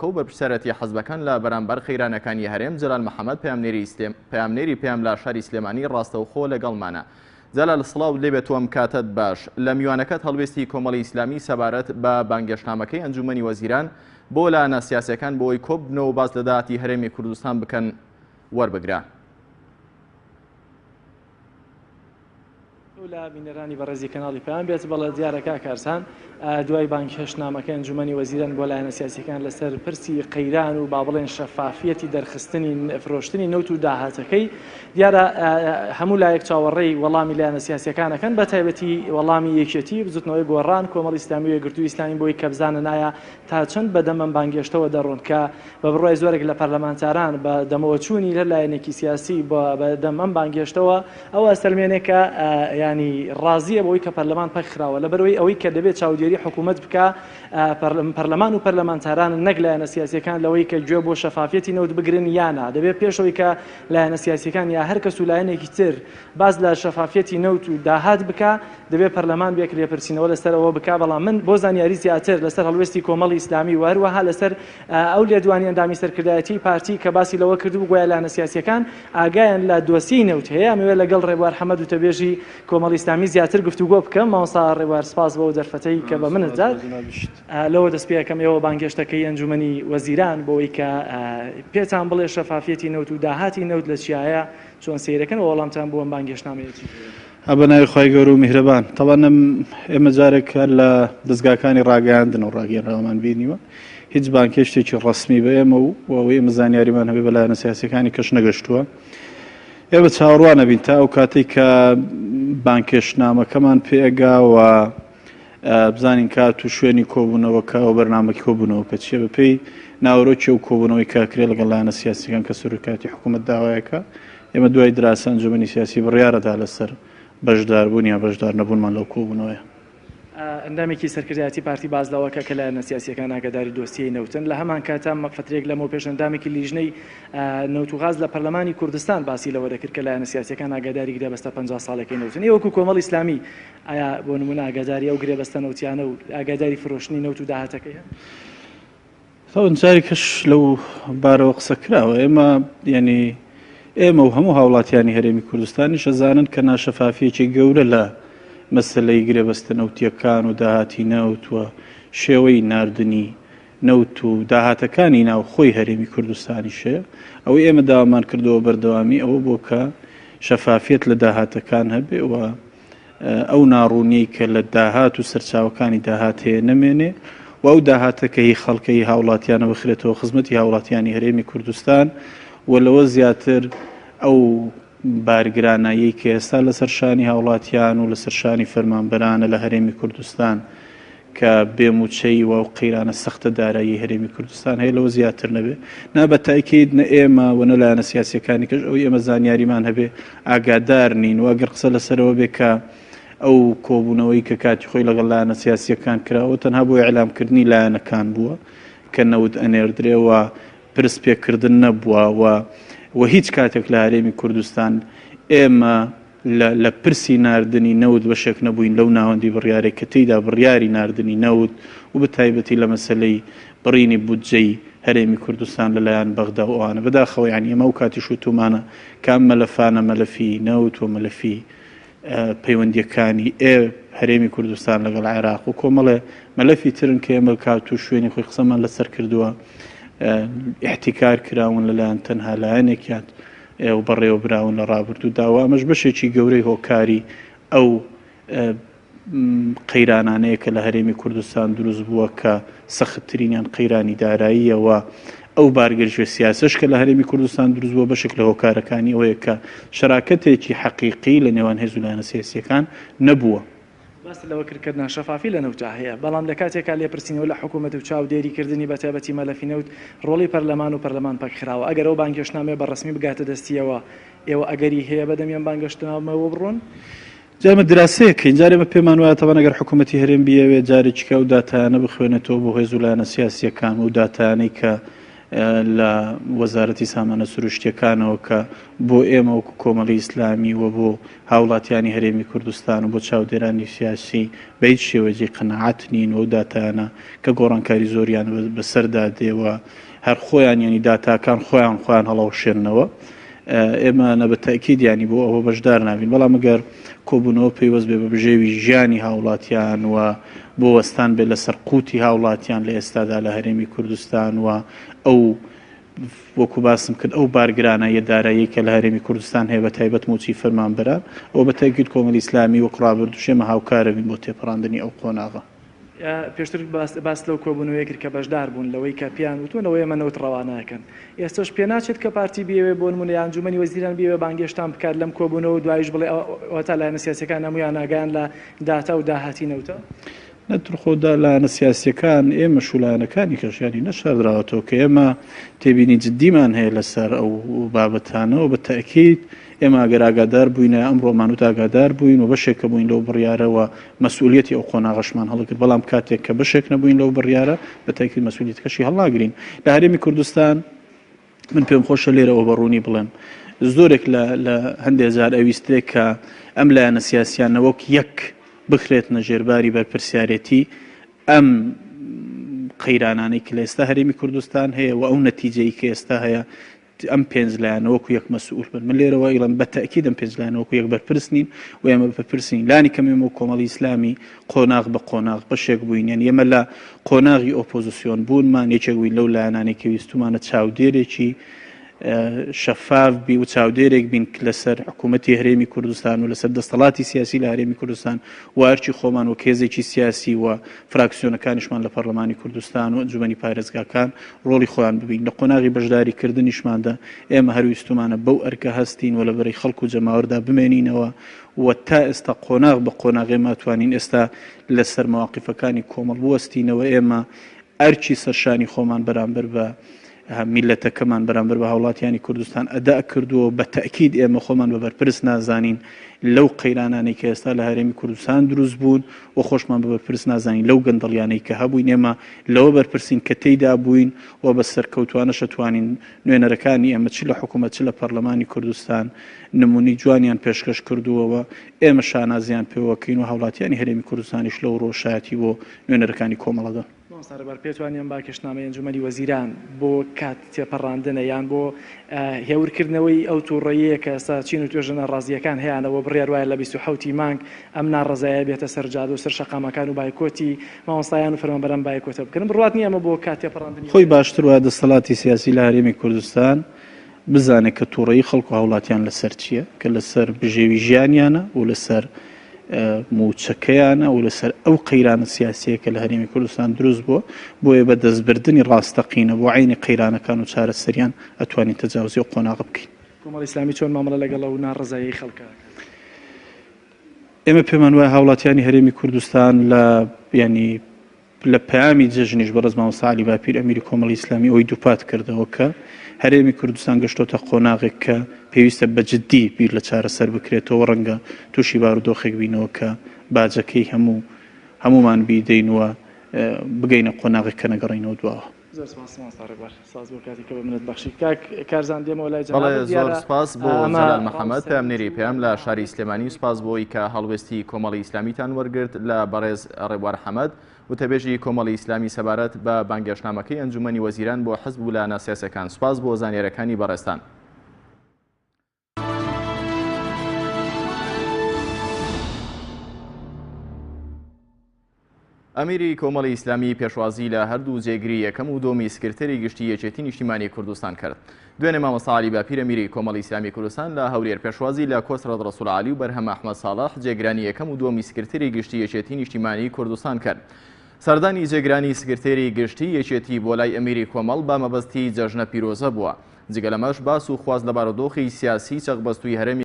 کەو بەرپرسەرەتی حەزبەکان لە بەرامبەر خەیرانەکانی هەرێم جەلال محەممەد پەیامنێری پێم لە شاری سلێمانی ڕاستەوخۆ لەگەڵمانە. جەلال سڵاو لێبێت وەم کاتت باش. لە میوانەکەت هەڵوێستی کۆمەڵی ئیسلامی سەبارەت بە بانگێشتنامەکەی ئەنجومەنی وەزیران بۆ لایەنە سیاسیەکان بۆی کۆبنەوە باز لە داهاتی هەرێمی کوردستان بکەن وەربگرا. لە بینەرانی بەڕێزی کەناڵی پێیان بێت بەڵێ دیارەکە کارسان دوای بانگهێشتنامەکە ئەنجومەنی وەزیران بۆ لایەنە سیاسیەکان لەسەر پرسی قەیران و با بڵێن شەفافیەتی دەرخستنی فرۆشتنی نەوت و داهاتەکەی دیارە هەموو لایەک چاوەڕێی وەڵامی لایەنە سیاسیەکانەکەن بە تایبەتی وەڵامی یەکێتی بزوتنەوەی گۆڕان کۆمەڵی ئیسلامی و یەکگرتووی ئیسلامی بۆی کە بزانن ئایا تا چەند بەدەمەم بانگهێشتەوە دەڕۆن کە بە بڕای زۆرێک لە پەرلەمانتاران بە دەمەوە چوونی لە لایەنێکی سیاسی بەدەم ئەم بانگهێشتەوە ئەوە سەلمێنێکە ینی ڕازیە بەوەی کە پەرلەمان پەخراوە لە بەرەوەی ئەوەی کە دەبێت چاودێری حکوومەت بکە پەرلەمان و پەرلەمانتاران نەک لایەنە سیاسیەکان لەوەی کە گوێ بۆ شەفافیەتی نەوت بگرن یانە دەبێت پێشەوەی کە لایەنە سیاسیەکان یا هەر کەس و لایەنێکی تر باز لە شەفافیەتی نەوت و داهات بکە دەبێت پەرلەمان بێک لێپرسینەوە لەسەرەوە بکە بەڵام من بۆ زانیاری زیاتر لەسەر هەڵوێستی کۆمەڵی ئیسلامی و هەروەها لەسەر ئەو لێدوانی ئەندامی سەرکردایەتی پارتی کە باسی لەوە کردو گویا لایەنە سیاسیەکان ئاگایان لە دۆسیی نەوت هەیە ئەمەوێت لەگەڵ ڕێبوار حەمەد و تەبێژی کۆمەڵی ئیسلامی زیاتر گفتوگۆ بکەم مامۆستا ڕێبوار سپاس بۆ دەرفەتەی کە بە منت داد لەوە دەست پێکەم ئێوە بانگهێشتەکەی ئەنجومەنی وەزیران بۆەوەی کە پێتان بڵێ شەفافیەتی نەوت و داهاتی نەوت لە چیایە چۆن سەیرەکەن وەڵامتان بۆ ئەم بانگهێشتنامەیەتی بەناوی خی گەورە و میهرەبان تەوانم ئێمە جارێک لە دەستگاکانی ڕاگەیاندن و ڕاگەیەنراوەمان بینیوە هیچ بانکێشتێکی ڕسمی بە ئێمە و ئەوەی ئێمە زانیاریمان هەبێ بە لایەنە سیاسیەکانی کەش نەگەشتووە ئێمە چاوەڕوان نەبین تا ئەو کاتێک کە بانکێشتنامەکەمان پێگاوە بزانین کات و شوێنی کۆبوونەوەکە و بەرنامەی کۆبوونەوە کە چیە بەپێی ناوەڕۆکی و کۆبوونەوەی کاکرێ لەگەڵ لایەنە سیاسیەکان کە سەرۆکاتی حکوومەت داوایەکە ئێمە دوای دراسە ئەنجومەنی سیاسی بڕیارەدا لەسەر بەشداربوون یا بەشدار نەبوونمان لەو کۆبوونەوەیە. ئەندامێکی سەرکردایەتی پارتی باز لەوەکە کە لایەنە سیاسیەکان ئاگاداری دۆسیەی نەوتن لە هەمان کاتا فترێک لەمەوە پێش ئەندامێکی لیژنەی نەوت و غاز لە پەرلەمانی کوردستان باسی لەوە دەکرد کە لایەنە سیاسیەکان ئاگاداری گرێبەستە 50 ساڵەکەی نەوتن وەکو کۆمەڵی ئیسلامی ئایا بۆ نمونە ئاگاداری ئەو گرێبەستە نەوتیانە و ئاگاداری فرۆشتنی نەوت و داهاتەکەی جاری کەش لەو بارەوە قسە کراوە ئێمە و هەموو هاوڵاتیانی هەرێمی کوردستانی شەزانن کە ناشەفافیەکی گەورە لە مەسلەی گرێبەستە نەوتیەکان و داهاتی نەوت و شێوەی ناردنی نەوت و داهاتەکانی ناوخۆی هەرێمی کوردستانی شەیە ئەوەی ئێمە داوامان کردەوە بەردەوامی ئەوە بۆ کە شەفافیت لە داهاتەکان هەبێ و ئەو ناڕوونی کە لە داهات و سەرچاوەکانی داهات هەیە نەمێنێ و ئەو داهاتەکەی خەڵکەی هاوڵاتیانە بخرێتەوە خزمەتی هاوڵاتیانی هەرێمی کوردستان و لەوە زیاتر ئەو بارگرانایی کە ئێستا لەسەر شانی هاوڵاتیان و لەسەر شانی فەرمانبەرانە لە هەرێمی کوردستان کە بێموچەی و قەیرانە سەختە دارایی هەرێمی کوردستان هەیە لەوە زیاتر نەبێ نابەت تاکید نە ئێمە و نە لایەنە سیاسیەکانی کەش ئەوی ئێمە زانیاریمان هەبێ ئاگادار نین و ئەگەر قسە لەسەرەوە بێ کە ئەو کۆبوونەوەی کە کاتی خۆی لەگەڵ لایەنە سیاسیەکان کراوە تەنها بۆ ئیعلامکردنی لایەنەکان بووە کە نەوت ئەنێردرێەوە پرس پێکردن نەبووە و هیچ کاتێک لە هەرێمی کوردستان ئێمە لە پرسی ناردنی نەوت بەشێک نەبووین لەو ناوەندی بڕیارێک کە تێیدا بڕیاری ناردنی نەوت و بەتایبەتی لە مەسلەی بڕینی بودجەی هەرێمی کوردستان لەلایەن بەغدا و ئەوانە بەداخەوە یعنی ئێمە و کاتی شوتومانە کام مەلەفانە مەلەفی نەوت و مەلەفی پەیوەندیەکانی هەرێمی کوردستان لەگەڵ عێراق و کۆمەڵێ مەلەفی ترن کە ئێمە کات و شوێنی خۆی قسەمان لەسەر کردووە احتیکار کراون لەلایەن تەنها لایەنێکیان و بەڕێوە براون لە ڕابردوو داوا ئەمەش بەشێکی گەورەی هۆکاری ئەو قەیرانانەیە کە لە هەرێمی کوردستان دروست بووە کە سەختترینیان قەیرانی داراییەوە ئەو بارگەرژێ سیاسەش کە لە هەرێمی کوردستان دروست بووە بەشێک لە هۆکارەکانی ئەوەیە کە شەراکەتێکی حەقیقی لە نێوان هێز و لایەنە سیاسیەکان نەبووە. باس لەوە کردکردنا شەفافی لە نەوتە هەیە بەڵام لە کاتێکا لێپرسینەوە لە حکوومەت و چاودێریکردنی بەتایبەتی مەلەفی نەوت ڕۆڵی پەرلەمان و پەرلەمان پەکخراوە ئەگەر ئەو بانگهێشتنامێ بەڕسمی بگاتە دەستیەوە ئێوە ئەگەری هەیە بەدەمیان بانگهێشتنامەوە بڕۆن جامە دراسەیەکەین جارێمە پێمان وایە تەوان ئەگەر حکوومەتی هەرێم بیەوێت جارێکیکە و داتانە بخوێنێتەوە بۆ هێز و لایەنە سیاسیەکان و داتانەی کە لە وەزارەتی سامانە سروشتیەکانەوە کە بۆ ئێمە وەکو کۆمەڵی ئیسلامی و بۆ هاوڵاتیانی هەرێمی کوردستان و بۆ چاودێرانی سیاسی بە هیچ شێوەجێ قەنەعەت نین و داتانە کە گۆڕانکاری زۆریان بەسەردا دێوە هەر خۆیان ینی داتاکان خۆیان هەڵەوشێننەوە ئێمە نە بە تاکید ینی بۆ ئەوە بەشدار نابین بەڵام ئەگەر کۆبوونەوە پێیوەست بێ بە بژێوی ژیانی هاوڵاتیان و بۆ وەستان بێت لەسەر قوتی هاوڵاتیان لە ئێستادا لە هەرێمی کوردستان و ئەو وەکو باسم کرد ئەو بارگرانە دارایی کە لە هەرێمی کوردستان هەیە بە تایبەت موچی فەرمانبەران ئەو بە تاکید کۆمەڵی ئیسلامی وەکو ڕابردووشێمە هاوکارە بین بۆ تێپەڕاندنی ئەو قۆناغە. پێشتر باس لەو کۆبوونەوەی کرد کە بەشدار بوون لەوەی کە پیان وتونەوەی ئێمە نەوت ڕەوانەکەن ئێستاش پێ ناچێت کە پارتی بێوێ بۆ نمونە ئەنجومەنی وەزیران بێوێ بانگێشتان بکات لەم کۆبوونەوە دوایش بڵێ ئەوەتا لایەنە سیاسیەکان هەموویان ئاگایان لە داتا و داهاتی نەوتە نەترخۆدا لایەنە سیاسیەکان ئێمە شولایەنەکانی کەشیانی نەشاردراوەتەوە کە ئێمە تێبینی جددیمان هەیە لەسەر ئەو بابەتانەوە بە تاکید ئێمە ئەگەر ئاگادار بووینە ئەمڕۆمان وت ئاگادار بووین و بەشێکە بووین لەو بڕیارەوە مەسئولیەتی ئەو قۆناغەشمان هەڵگرت بەڵام کاتێک کە بەشێک نەبووین لەو بڕیارە بە تاکید مەسئولیەتەکەشی هەڵناگرین لە هەرێمی کوردستان من پێم خۆشە لێرەوە بەڕوونی بڵێم زۆرێک لە هەندێک جار ئەویستێک کە ئەم لایەنە سیاسیانە وەک یەک بخرێتنە ژێرباری بەرپرسیارەتی ئەم قەیرانانەی کە لە ئێستا هەرێمی کوردستان هەیە و ئەو نەتیجەی کە ئێستا هەیە ئەم پێنج لایەنە وەکو یەک مەسئول بن من لێرەوە ئیڵم بە تاکید ئەم پێنج لایەنە وەکو یەک بەرپرس نین و ئێمە بەرپرسین لانی کەم ئێمە و کۆمەڵی ئیسلامی قۆناغ بە قۆناغ بەشێک بووین یعنی ئێمە لە قۆناغی ئۆپۆزیسیۆن بوونمان یەکێک بووین لەو لایەنانەی کە ویستومانە چاودێرێکی شەفاف بی و چاودێرێک بین لەسەر حکوومەتی هەرێمی کوردستان و لەسەر دەسەڵاتی سیاسی لە هەرێمی کوردستان و هەرچی خۆمان و کێزێکی سیاسی و فراکسیۆنەکانیشمان لە پەرلەمانی کوردستان و ئەنجومەنی پارێزگاکان ڕۆڵی خۆیان ببین لە قۆناغی بەشداریکردنیشماندا ئێمە هەرویستومانە بەو ئەرکە هەستین و لەبەرەی خەڵک و جەماوەردا بمێنینەوە و تا ئێستا قۆناغ بە قۆناغێ ماتوانین ئێستا لەسەر مەواقیفەکانی کۆمەڵ بوەستینەوە ئێمە ئەرچی سەرشانی خۆمان بەرامبەر بە میلەتەکەمان بەرامبەر بە هاوڵاتیانی کوردستان ئەدا کردووە بە تاکید ئێمە خۆمان بە بەرپرس نازانین لەو قەیرانانەی کە ئێستا لە هەرێمی کوردستان دروست بوون و خۆشمان بە بەرپرس نازانین لەو گەندەڵیانەی کە هەبووین ئێمە لەوە بەرپرسین کە تێیدا بووین و بە سەرکەوتوانەش ئەتوانین نوێنەرەکانی ئێمە چ لە حکوومەت چ لە پەرلەمانی کوردستان نمونی جوانیان پێشکەش کردووەوە ئێمە شانازیان پێوەکەین و هاوڵاتیانی هەرێمی کوردستانیش لەو ڕۆژایەتی بۆ نوێنەرەکانی کۆمەڵەدا سەربەر پێتوانیان باکێشنامەی ئەنجومەنی وەزیران بۆ کات تێپەڕاندنە یان بۆ هێورکردنەوەی ئەو تووڕەیە کە ئێستا چین و توێژە ناڕازیەکان هەیەەوە بڕیار وایە لە 27 مانگ ئەم ناڕزایە بێتە سەرجاد و سەر شەقامەکان و بایکۆتی مامۆستایان و فەرمانبەران بایکۆتە بکەن بڕات نیە ئەمە بۆ کات تێپەڕاندنی خۆی باشتر وایە دەسەڵاتی سیاسی لە هەرێمی کوردستان بزانێت کە تووڕەیی خەڵک و هاوڵاتیان لەسەر چییە کە لەسەر بژێوی ژیانیانە و لەسەر موچەکەیانە و لەسەر ئەو قەیرانە سیاسیە کە لە هەرێمی کوردستان دروست بووە بۆیە بە دەستبردننی ڕاستەقینە بۆ عینی قەیرانەکان و چارەسەریان ئەتوانین تەجاوزی و قۆناغ بکەین کۆمەڵی ئیسلامی چۆن مامەڵە لەگەڵ ئەو ناڕزایی خەڵکە ئێمە پێمان وایە هاوڵاتیانی هەرێمی کوردستان لە ینی لە پەیامی جەژنیش بەڕێز مامۆستا عەلی باپیر ئەمیری کۆمەڵی ئیسلامی ئەوەی دووپات کردەوە کە هەرێمی کوردستان گەشتۆتە قۆناغێک کە پێویستە بەجددی بیر لە چارەسەر بکرێتەوە ڕەنگە تووشی بارودۆخێک بینەوە کە باجەکەی هەمومان بیدەینەوە بگەینە قۆناغێک کە نەگەڕینەوە دواوە. زۆر سپاس بۆ جەلال محەممەد پامنێری پێم لە شاری سلێمانی سپاس بۆی کە هەڵوێستی کۆمەڵی ئیسلامیتان وەرگرت لە بەڕێز ڕێبوار حەمەد وتەبێژی کۆمەڵی ئیسلامی سەبارەت بە بانگێشنامەکەی ئەنجومەنی وەزیران بۆ حەزب و لایەنە سیاسیەکان سپاس بۆ زانیاریەکانی بەڕێستان. ئەمیری کۆمەڵی ئیسلامی پێشوازی لە هەردوو جێگری یەکەم و دۆمی سکرتەری گشتی یەکێتی نیشتیمانی کوردستان کرد. دوێنێ مامۆستا عەلی باپیر ئەمیری کۆمەڵی ئیسلامی کوردستان لە هەولێر پێشوازی لە کۆسرەت ڕەسوول عالی و بەرهەم ئەحمەد ساڵح جێگرانی یەکەم و دۆمی سکرتەری گشتی یەکێتی نیشتیمانی کوردستان کرد. سەردانی جێگرانی سکرتێری گشتی یەکێتی بۆ لای ئەمیری کۆمەڵ بە مەبەستی جەژنە پیرۆزە بووە. جگە لەمەش باس و خواز لە بارودۆخی سیاسی چەقبەستووی هەرێمی